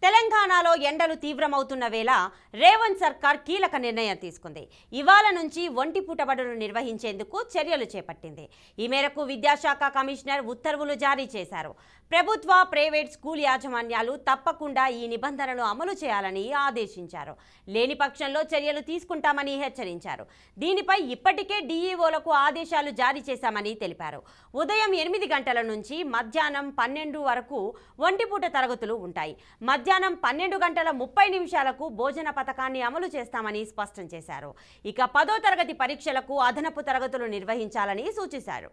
తెలంగాణలో ఎండలు తీవ్రమవుతున్న వేళ రేవంత్ సర్కార్ కీలక నిర్ణయం తీసుకుంది. ఇవాళ నుంచి ఒంటి పూట బడులు నిర్వహించేందుకు చర్యలు చేపట్టింది. ఈ మేరకు విద్యాశాఖ కమిషనర్ ఉత్తర్వులు జారీ చేశారు. ప్రభుత్వ, ప్రైవేట్ స్కూల్ యాజమాన్యాలు తప్పకుండా ఈ నిబంధనలు అమలు చేయాలని ఆదేశించారు. లేని పక్షంలో చర్యలు తీసుకుంటామని హెచ్చరించారు. దీనిపై ఇప్పటికే డీఈఓలకు ఆదేశాలు జారీ చేశామని తెలిపారు. ఉదయం 8 గంటల నుంచి మధ్యాహ్నం 12 వరకు ఒంటిపూట తరగతులు ఉంటాయి. మధ్యాహ్నం 12 గంటల 30 నిమిషాలకు భోజన పథకాన్ని అమలు చేస్తామని స్పష్టం చేశారు. ఇక 10వ తరగతి పరీక్షలకు అదనపు తరగతులు నిర్వహించాలని సూచించారు.